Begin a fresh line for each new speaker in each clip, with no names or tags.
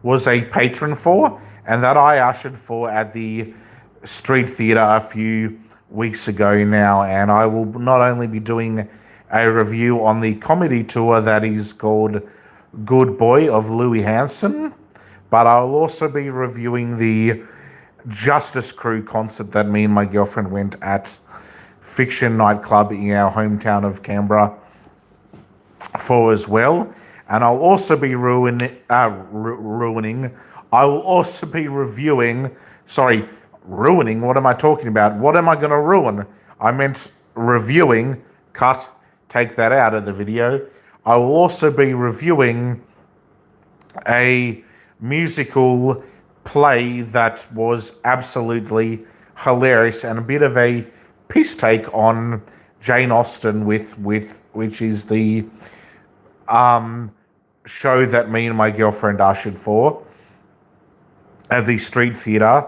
was a patron for, and that I ushered for at the Street Theatre a few weeks ago now. And I will not only be doing a review on the comedy tour that is called Good Boy of Louis Hanson, but I'll also be reviewing the Justice Crew concert that me and my girlfriend went at Fiction Nightclub in our hometown of Canberra for as well. And I'll also be ruining. I will also be reviewing. Sorry, ruining. What am I talking about? What am I going to ruin? I meant reviewing. Cut. Take that out of the video. I will also be reviewing a musical play that was absolutely hilarious and a bit of a piss take on Jane Austen, which is the show that me and my girlfriend ushered for at the Street Theatre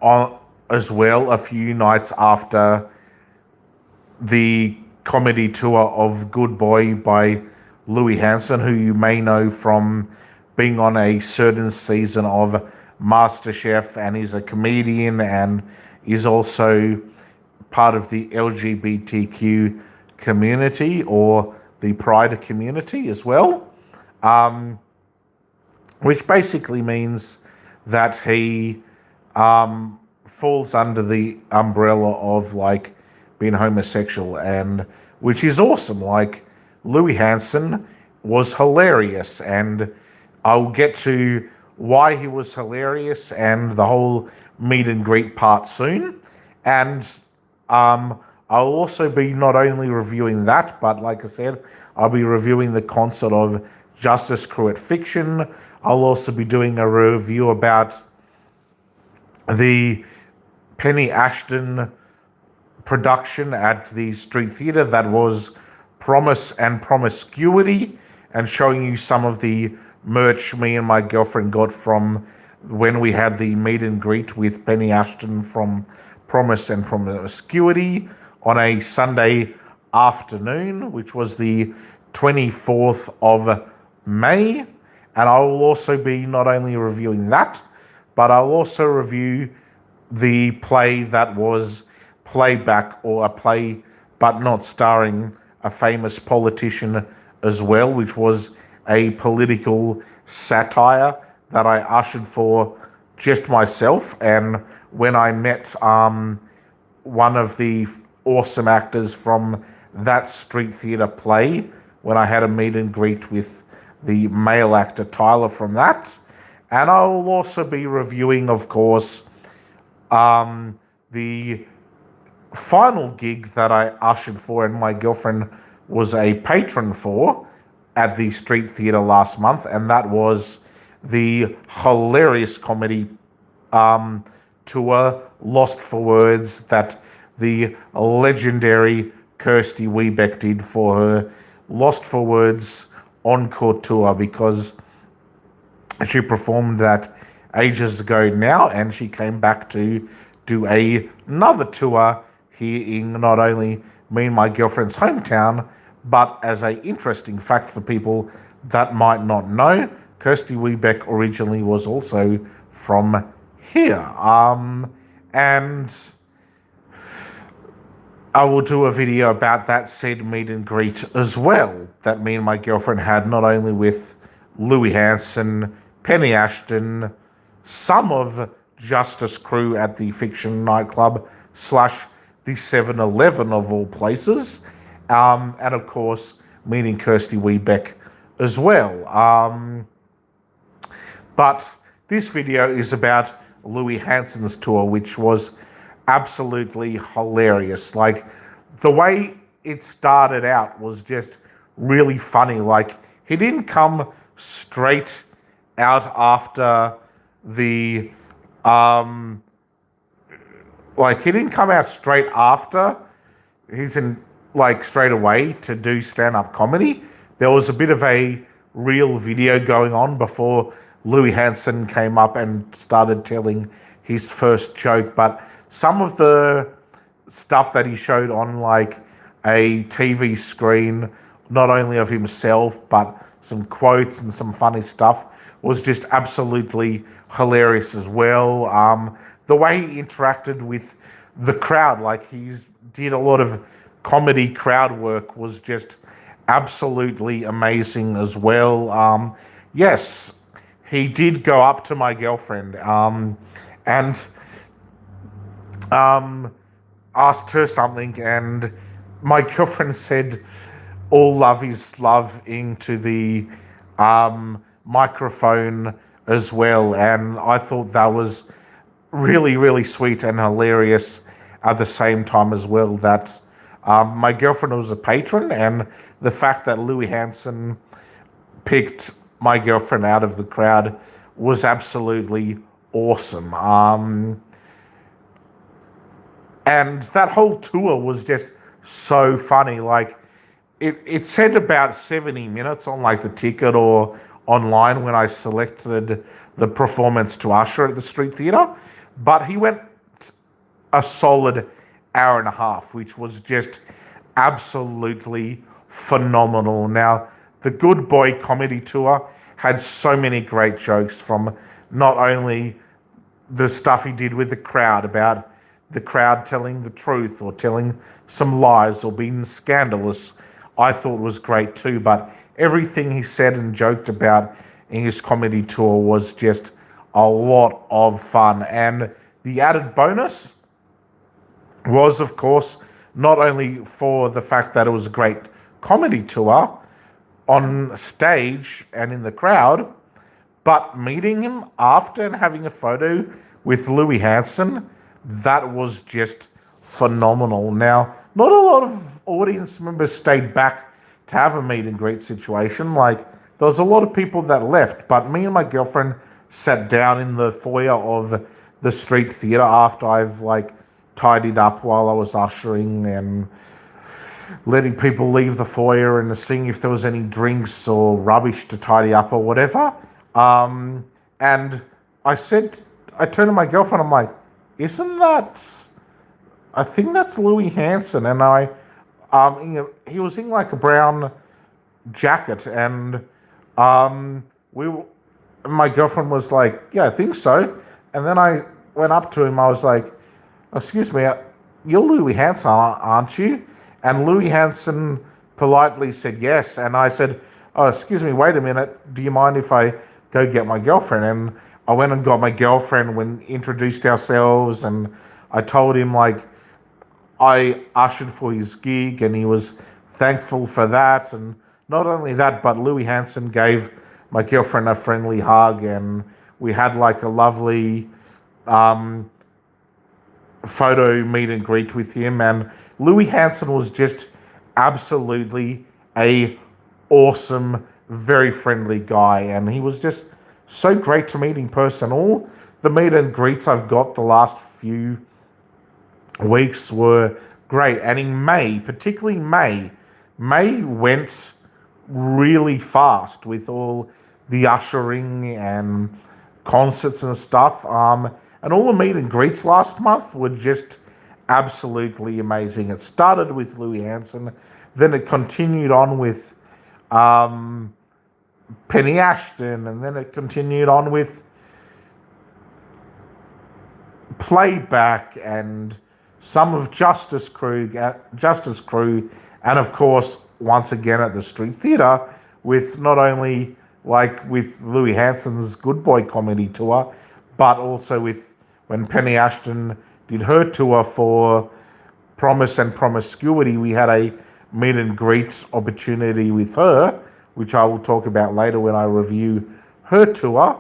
on as well a few nights after the comedy tour of Good Boy by Louis Hanson, who you may know from being on a certain season of MasterChef, and is a comedian and is also part of the LGBTQ community or the Pride community as well, which basically means that he falls under the umbrella of like being homosexual, and which is awesome. Like, Louis Hanson was hilarious, and I'll get to why he was hilarious and the whole meet and greet part soon. And I'll also be not only reviewing that, but like I said, I'll be reviewing the concert of Justice Crew at Fiction. I'll also be doing a review about the Penny Ashton production at the Street Theatre that was Promise and Promiscuity, and showing you some of the merch me and my girlfriend got from when we had the meet and greet with Penny Ashton from Promise and Promiscuity on a Sunday afternoon, which was the 24th of May. And I will also be not only reviewing that, but I'll also review the play that was playback, or a play but not starring a famous politician as well, which was a political satire that I ushered for just myself. And when I met one of the awesome actors from that Street Theatre play, when I had a meet and greet with the male actor Tyler from that. And I will also be reviewing, of course, the final gig that I ushered for and my girlfriend was a patron for at the Street Theatre last month, and that was the hilarious comedy tour, Lost for Words, that the legendary Kirsty Webeck did for her Lost for Words encore tour, because she performed that ages ago now, and she came back to do another tour here in not only me and my girlfriend's hometown, but as an interesting fact for people that might not know, Kirsty Webeck originally was also from here. And I will do a video about that said meet and greet as well, that me and my girlfriend had, not only with Louis Hanson, Penny Ashton, some of Justice Crew at the Fiction Nightclub / the 7-Eleven of all places, and of course meeting Kirsty Webeck as well. But this video is about Louis Hanson's tour, which was absolutely hilarious. Like, the way it started out was just really funny. Like, he didn't come straight out after the he didn't come out straight after he's in, like, straight away to do stand-up comedy. There was a bit of a real video going on before Louis Hanson came up and started telling his first joke. But some of the stuff that he showed on, like, a TV screen, not only of himself, but some quotes and some funny stuff, was just absolutely hilarious as well. The way he interacted with the crowd, like he did a lot of comedy crowd work, was just absolutely amazing as well. Yes, he did go up to my girlfriend and um, asked her something, and my girlfriend said, "All love is love" into the microphone as well, and I thought that was really, really sweet and hilarious at the same time as well. That my girlfriend was a patron, and the fact that Louis Hanson picked my girlfriend out of the crowd was absolutely awesome. And that whole tour was just so funny. Like it said about 70 minutes on like the ticket or online when I selected the performance to usher at the Street Theatre, but he went a solid hour and a half, which was just absolutely phenomenal. Now, the Good Boy Comedy Tour had so many great jokes, from not only the stuff he did with the crowd about the crowd telling the truth or telling some lies or being scandalous, I thought was great too. But everything he said and joked about in his comedy tour was just a lot of fun. And the added bonus was, of course, not only for the fact that it was a great comedy tour on stage and in the crowd, but meeting him after and having a photo with Louis Hanson, that was just phenomenal. Now, not a lot of audience members stayed back to have a meet and greet situation. Like, there was a lot of people that left, but me and my girlfriend sat down in the foyer of the Street Theatre after I've like tidied up while I was ushering and letting people leave the foyer and seeing if there was any drinks or rubbish to tidy up or whatever. And I turned to my girlfriend, I'm like, I think that's Louis Hanson. And he was in like a brown jacket, and my girlfriend was like, yeah, I think so. And then I went up to him, I was like, excuse me, you're Louis Hanson, aren't you? And Louis Hanson politely said yes. And I said, oh, excuse me, wait a minute. Do you mind if I go get my girlfriend? And I went and got my girlfriend, when introduced ourselves, and I told him like I ushered for his gig and he was thankful for that. And not only that, but Louis Hanson gave my girlfriend a friendly hug, and we had like a lovely photo meet and greet with him. And Louis Hanson was just absolutely a awesome, very friendly guy, and he was just so great to meet in person. All the meet and greets I've got the last few weeks were great, and in May, particularly May went really fast with all the ushering and concerts and stuff. And all the meet and greets last month were just absolutely amazing. It started with Louis Hanson, then it continued on with Penny Ashton, and then it continued on with Playback and some of Justice Crew, and of course, once again at the Street Theatre, with not only like with Louis Hanson's Good Boy Comedy Tour, but also with when Penny Ashton did her tour for Promise and Promiscuity, we had a meet and greet opportunity with her, which I will talk about later when I review her tour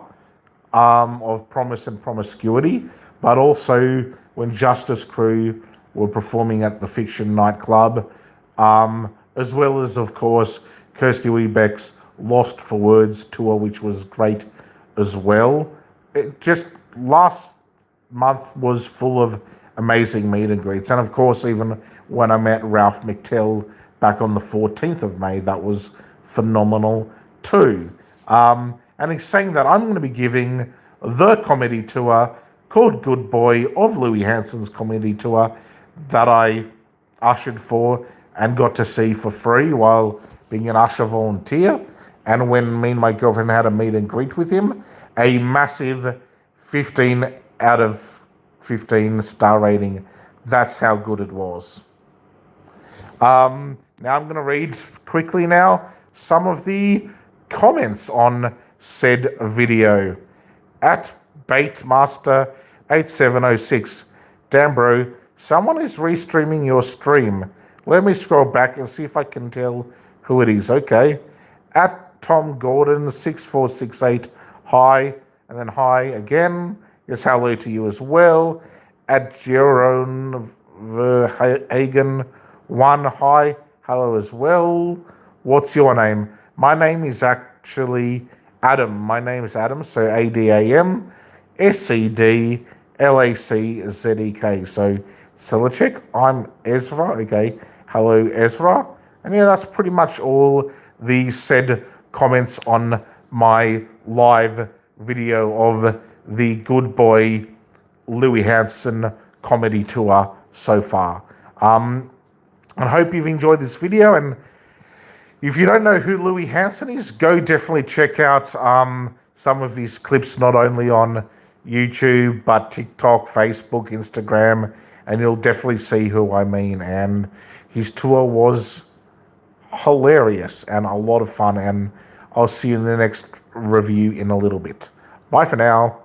of Promise and Promiscuity, but also when Justice Crew were performing at the Fiction nightclub, as well as, of course, Kirsty Webeck's Lost for Words tour, which was great as well. It just last month was full of amazing meet and greets. And of course, even when I met Ralph McTell back on the 14th of May, that was phenomenal too. And he's saying that I'm going to be giving the comedy tour called Good Boy of Louis Hanson's comedy tour that I ushered for and got to see for free while being an usher volunteer. And when me and my girlfriend had a meet and greet with him, a massive 15 out of 15 star rating. That's how good it was. Now I'm going to read quickly now some of the comments on said video. At Baitmaster8706, damn bro, someone is restreaming your stream. Let me scroll back and see if I can tell who it is. Okay. At Tom Gordon 6468, hi, and then hi again. Yes, hello to you as well. At Jeroen Verhagen 1, hi, hello as well. What's your name? My name is actually Adam. My name is Adam, so Adam Sedlaczek. So check. I'm Ezra. Okay, hello Ezra. And yeah, that's pretty much all the said comments on my live video of the Good Boy Louis Hanson comedy tour so far. I hope you've enjoyed this video, and if you don't know who Louis Hanson is, go definitely check out some of his clips, not only on YouTube, but TikTok, Facebook, Instagram, and you'll definitely see who I mean. And his tour was hilarious and a lot of fun, and I'll see you in the next review in a little bit. Bye for now.